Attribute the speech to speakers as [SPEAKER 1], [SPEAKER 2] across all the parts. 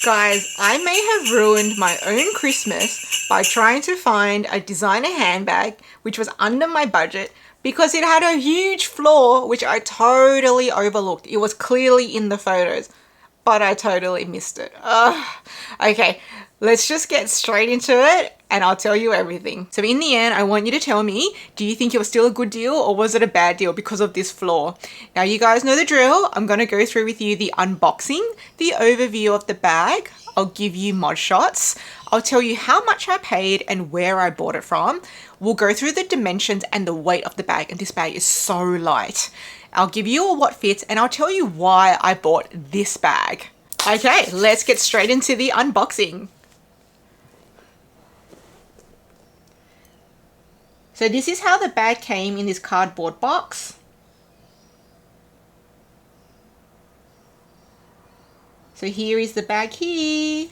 [SPEAKER 1] Guys, I may have ruined my own Christmas by trying to find a designer handbag which was under my budget because it had a huge flaw which I totally overlooked. It was clearly in the photos, but I totally missed it. Okay, let's just get straight into it and I'll tell you everything. So in the end, I want you to tell me, do you think it was still a good deal or was it a bad deal because of this flaw? Now you guys know the drill. I'm going to go through with you the unboxing, the overview of the bag. I'll give you mod shots. I'll tell you how much I paid and where I bought it from. We'll go through the dimensions and the weight of the bag, and this bag is so light. I'll give you a what fits and I'll tell you why I bought this bag. Okay, let's get straight into the unboxing. So this is how the bag came in this cardboard box. So here is the bag here.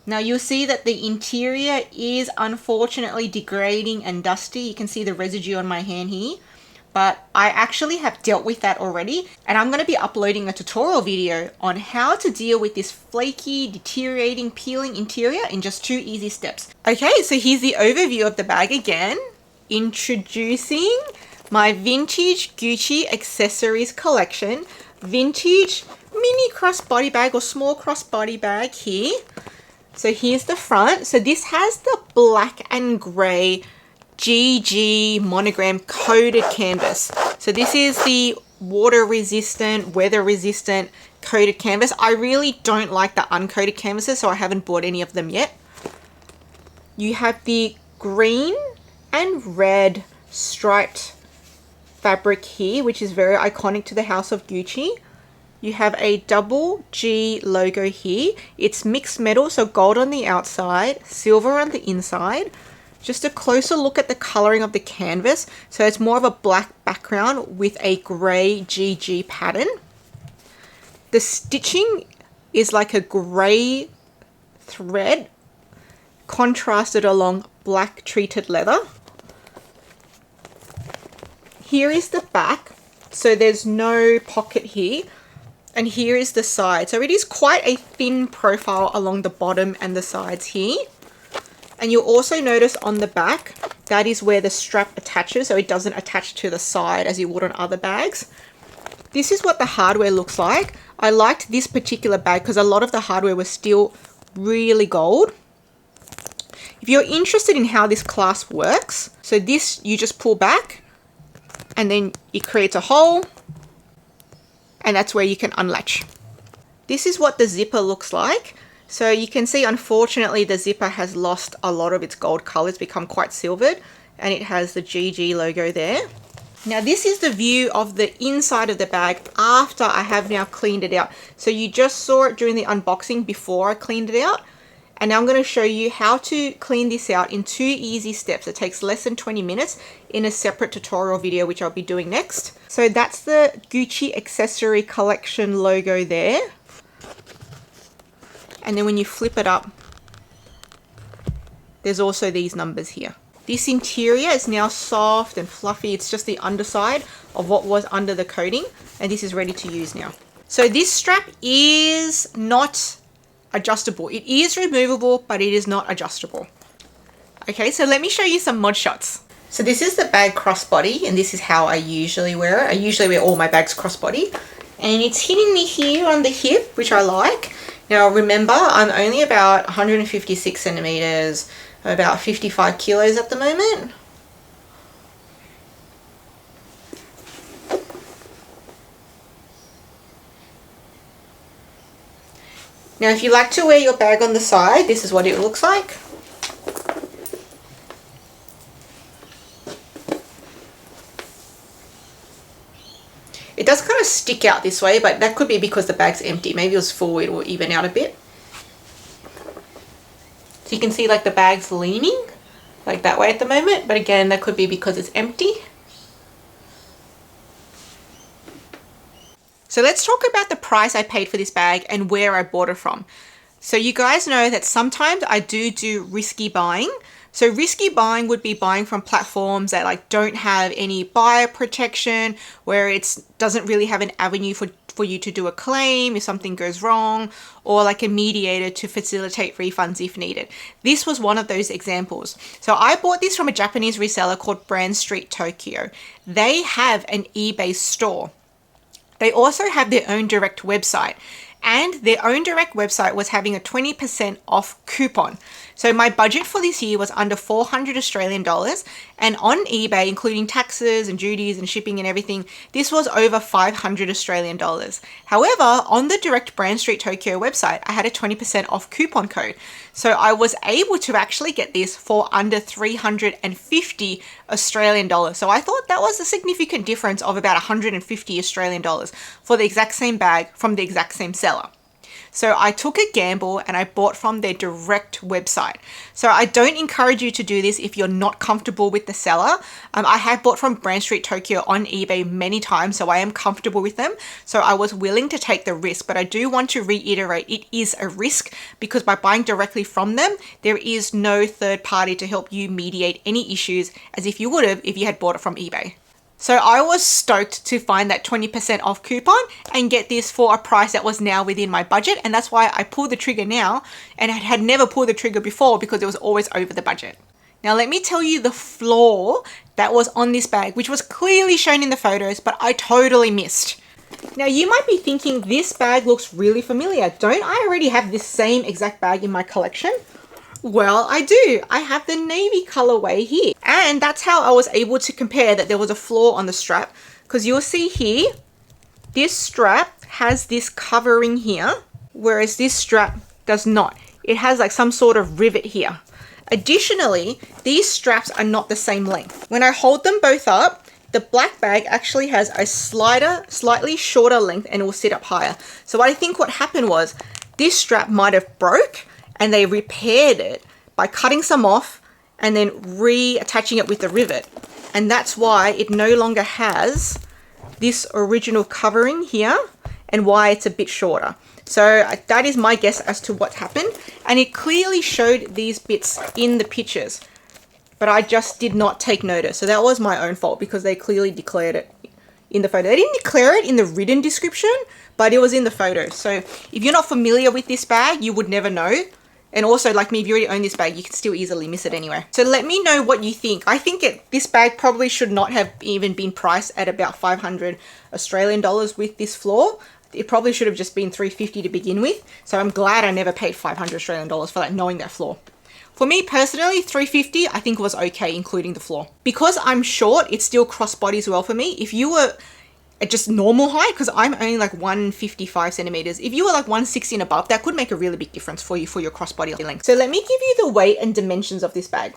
[SPEAKER 1] Now you'll see that the interior is unfortunately degrading and dusty. You can see the residue on my hand here, but I actually have dealt with that already. And I'm going to be uploading a tutorial video on how to deal with this flaky, deteriorating, peeling interior in just 2 easy steps. Okay, so here's the overview of the bag again. Introducing my vintage Gucci accessories collection. Vintage mini crossbody bag or small crossbody bag here. So here's the front. So this has the black and grey GG monogram coated canvas. So this is the water resistant, weather resistant coated canvas. I really don't like the uncoated canvases, so I haven't bought any of them yet. You have the green and red striped fabric here, which is very iconic to the House of Gucci. You have a double G logo here. It's mixed metal, so gold on the outside, silver on the inside. Just a closer look at the coloring of the canvas. So it's more of a black background with a grey GG pattern. The stitching is like a grey thread contrasted along black treated leather. Here is the back. So there's no pocket here. And here is the side. So it is quite a thin profile along the bottom and the sides here. And you'll also notice on the back, that is where the strap attaches. So it doesn't attach to the side as you would on other bags. This is what the hardware looks like. I liked this particular bag because a lot of the hardware was still really gold. If you're interested in how this clasp works, so this you just pull back and then it creates a hole. And that's where you can unlatch. This is what the zipper looks like. So you can see, unfortunately, the zipper has lost a lot of its gold color. It's become quite silvered, and it has the GG logo there. Now this is the view of the inside of the bag after I have now cleaned it out. So you just saw it during the unboxing before I cleaned it out. And now I'm going to show you how to clean this out in 2 easy steps. It takes less than 20 minutes in a separate tutorial video, which I'll be doing next. So that's the Gucci accessory collection logo there. And then when you flip it up, there's also these numbers here. This interior is now soft and fluffy. It's just the underside of what was under the coating. And this is ready to use now. So this strap is not adjustable. It is removable, but it is not adjustable. Okay, so let me show you some mod shots. So this is the bag crossbody, and this is how I usually wear it. I usually wear all my bags crossbody, and it's hitting me here on the hip, which I like. Now remember, I'm only about 156 centimeters, about 55 kilos at the moment. Now, if you like to wear your bag on the side, this is what it looks like. It does kind of stick out this way, but that could be because the bag's empty. Maybe it was full, it will even out a bit. So you can see like the bag's leaning like that way at the moment, but again, that could be because it's empty. So let's talk about the price I paid for this bag and where I bought it from. So you guys know that sometimes I do risky buying. So risky buying would be buying from platforms that like don't have any buyer protection, where it doesn't really have an avenue for for you to do a claim if something goes wrong, or like a mediator to facilitate refunds if needed. This was one of those examples. So I bought this from a Japanese reseller called Brand Street Tokyo. They have an eBay store. They also have their own direct website, and their own direct website was having a 20% off coupon. So my budget for this year was under 400 Australian dollars, and on eBay, including taxes and duties and shipping and everything, this was over 500 Australian dollars. However, on the direct Brand Street Tokyo website, I had a 20% off coupon code. So I was able to actually get this for under 350 Australian dollars. So I thought that was a significant difference of about 150 Australian dollars for the exact same bag from the exact same seller. So I took a gamble and I bought from their direct website. So I don't encourage you to do this if you're not comfortable with the seller. I have bought from Brand Street Tokyo on eBay many times, so I am comfortable with them. So I was willing to take the risk, but I do want to reiterate it is a risk, because by buying directly from them, there is no third party to help you mediate any issues as if you would have if you had bought it from eBay. So I was stoked to find that 20% off coupon and get this for a price that was now within my budget. And that's why I pulled the trigger now, and I had never pulled the trigger before because it was always over the budget. Now let me tell you the flaw that was on this bag, which was clearly shown in the photos, but I totally missed. Now you might be thinking this bag looks really familiar. Don't I already have this same exact bag in my collection? Well, I do. I have the navy colorway here. And that's how I was able to compare that there was a flaw on the strap. Because you'll see here, this strap has this covering here, whereas this strap does not. It has like some sort of rivet here. Additionally, these straps are not the same length. When I hold them both up, the black bag actually has a slightly shorter length, and it will sit up higher. So I think what happened was this strap might have broke, and they repaired it by cutting some off and then reattaching it with the rivet. And that's why it no longer has this original covering here, and why it's a bit shorter. So that is my guess as to what happened. And it clearly showed these bits in the pictures, but I just did not take notice. So that was my own fault, because they clearly declared it in the photo. They didn't declare it in the written description, but it was in the photo. So if you're not familiar with this bag, you would never know. And also, like me, if you already own this bag, you can still easily miss it anyway. So let me know what you think. I think this bag probably should not have even been priced at about 500 Australian dollars with this flaw. It probably should have just been 350 to begin with. So I'm glad I never paid 500 Australian dollars for that, knowing that flaw. For me personally, 350 I think was okay, including the flaw. Because I'm short, it still crossbodies well for me. If you were at just normal height, because I'm only like 155 centimeters. If you were like 160 and above, that could make a really big difference for you for your crossbody length. So let me give you the weight and dimensions of this bag.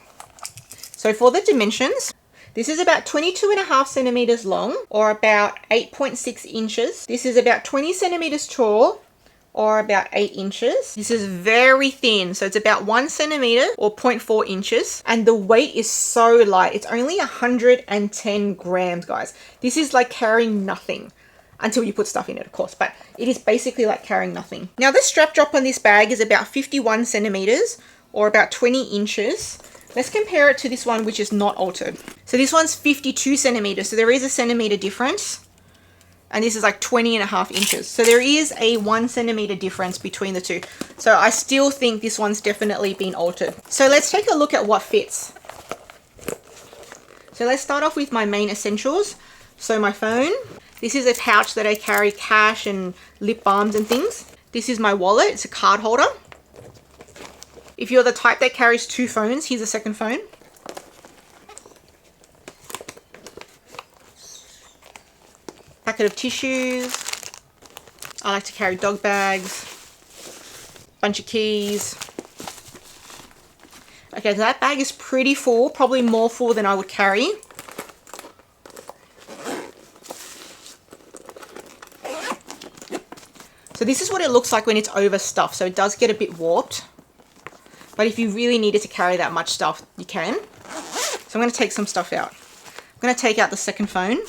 [SPEAKER 1] So for the dimensions, this is about 22.5 centimeters long, or about 8.6 inches. This is about 20 centimeters tall, or about 8 inches. This is very thin, so it's about 1 centimeter or 0.4 inches. And the weight is so light. It's only 110 grams, guys. This is like carrying nothing, until you put stuff in it, of course, but it is basically like carrying nothing. Now the strap drop on this bag is about 51 centimeters or about 20 inches. Let's compare it to this one, which is not altered. So this one's 52 centimeters, so there is a centimeter difference. And this is like 20.5 inches. So there is a 1 centimeter difference between the two. So I still think this one's definitely been altered. So let's take a look at what fits. So let's start off with my main essentials. So my phone. This is a pouch that I carry cash and lip balms and things. This is my wallet. It's a card holder. If you're the type that carries 2 phones, here's a second phone. Packet of tissues. I like to carry dog bags. Bunch of keys. Okay, so that bag is pretty full, probably more full than I would carry. So this is what it looks like when it's overstuffed. So it does get a bit warped. But if you really needed to carry that much stuff, you can. So I'm going to take some stuff out. I'm going to take out the second phone.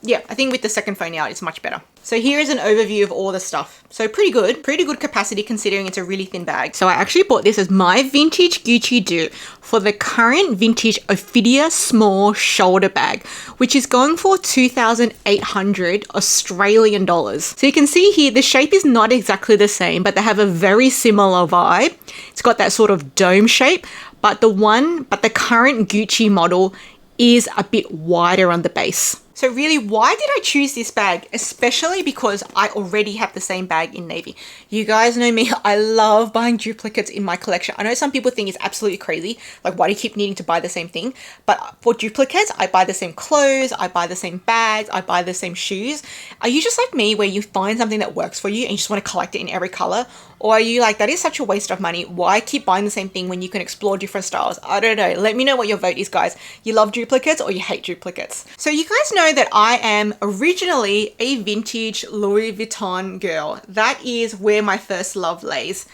[SPEAKER 1] yeah, I think with the second phone out, it's much better. So here is an overview of all the stuff. So pretty good capacity considering it's a really thin bag. So I actually bought this as my vintage Gucci dupe for the current vintage Ophidia small shoulder bag, which is going for 2,800 Australian dollars. So you can see here, the shape is not exactly the same, but they have a very similar vibe. It's got that sort of dome shape, but the current Gucci model is a bit wider on the base. So really, why did I choose this bag? Especially because I already have the same bag in navy. You guys know me, I love buying duplicates in my collection. I know some people think it's absolutely crazy. Like, why do you keep needing to buy the same thing? But for duplicates, I buy the same clothes, I buy the same bags, I buy the same shoes. Are you just like me where you find something that works for you and you just want to collect it in every color? Or are you like, that is such a waste of money. Why keep buying the same thing when you can explore different styles? I don't know. Let me know what your vote is, guys. You love duplicates or you hate duplicates? So you guys know that I am originally a vintage Louis Vuitton girl. That is where my first love lays.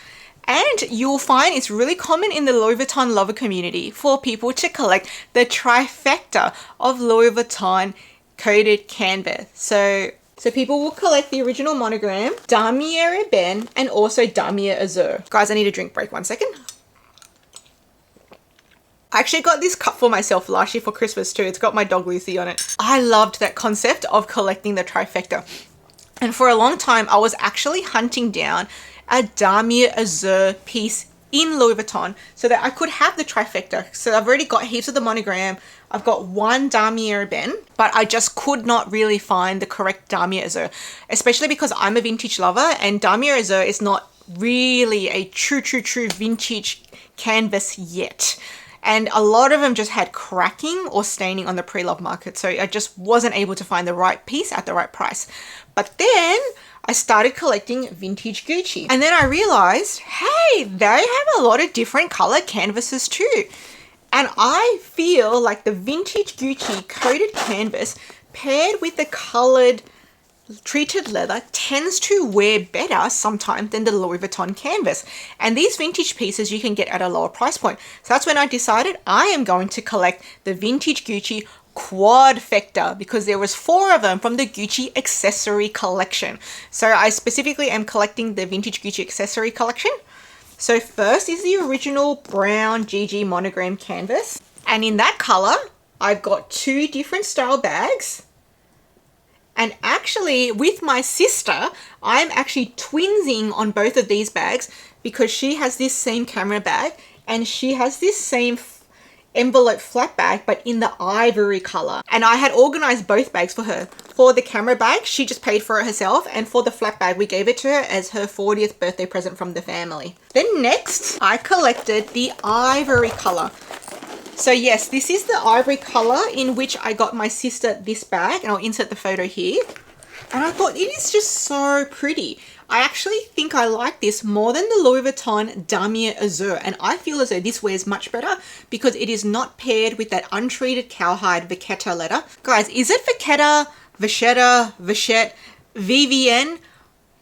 [SPEAKER 1] And you'll find it's really common in the Louis Vuitton lover community for people to collect the trifecta of Louis Vuitton coated canvas. So people will collect the original monogram, Damier Ebene, and also Damier Azur. Guys, I need a drink break, 1 second. I actually got this cup for myself last year for Christmas too. It's got my dog Lucy on it. I loved that concept of collecting the trifecta. And for a long time, I was actually hunting down a Damier Azur piece in Louis Vuitton so that I could have the trifecta. So I've already got heaps of the monogram. I've got one Damier Ebene, but I just could not really find the correct Damier Azur, especially because I'm a vintage lover and Damier Azur is not really a true vintage canvas yet. And a lot of them just had cracking or staining on the pre-love market. So I just wasn't able to find the right piece at the right price. But then I started collecting vintage Gucci. And then I realized, hey, they have a lot of different color canvases too. And I feel like the vintage Gucci coated canvas paired with the colored treated leather tends to wear better sometimes than the Louis Vuitton canvas. And these vintage pieces you can get at a lower price point. So that's when I decided I am going to collect the vintage Gucci quadfecta because there was 4 of them from the Gucci accessory collection. So I specifically am collecting the vintage Gucci accessory collection. So first is the original brown GG monogram canvas. And in that color, I've got 2 different style bags. And actually with my sister, I'm actually twinsing on both of these bags because she has this same camera bag and she has this same envelope flat bag, but in the ivory color. And I had organized both bags for her. For the camera bag, she just paid for it herself. And for the flat bag, we gave it to her as her 40th birthday present from the family. Then next, I collected the ivory color. So yes, this is the ivory color in which I got my sister this bag, and I'll insert the photo here. And I thought it is just so pretty. I actually think I like this more than the Louis Vuitton Damier Azur, and I feel as though this wears much better because it is not paired with that untreated cowhide Vachetta leather. Guys, is it Vachetta, Vachetta, Vachette, VVN?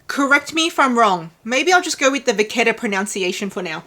[SPEAKER 1] Correct me if I'm wrong. Maybe I'll just go with the Vachetta pronunciation for now.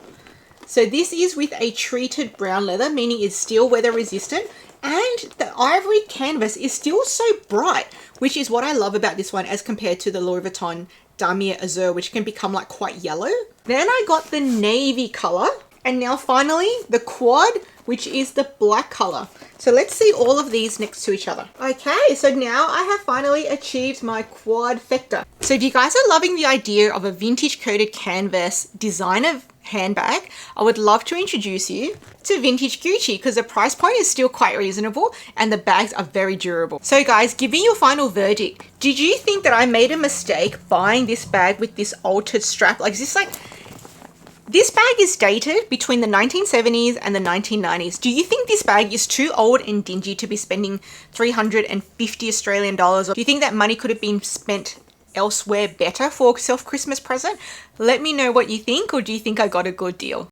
[SPEAKER 1] So this is with a treated brown leather, meaning it's still weather resistant, and the ivory canvas is still so bright, which is what I love about this one as compared to the Louis Vuitton Damier Azur, which can become like quite yellow. Then I got the navy color, and now finally the quad, which is the black color. So let's see all of these next to each other. Okay, so now I have finally achieved my quadfecta. So if you guys are loving the idea of a vintage coated canvas designer handbag, I would love to introduce you to vintage Gucci because the price point is still quite reasonable and the bags are very durable. So guys, give me your final verdict. Did you think that I made a mistake buying this bag with this altered strap? Like, is this like, this bag is dated between the 1970s and the 1990s. Do you think this bag is too old and dingy to be spending 350 Australian dollars? Or do you think that money could have been spent elsewhere better for a self-Christmas present? Let me know what you think, or do you think I got a good deal?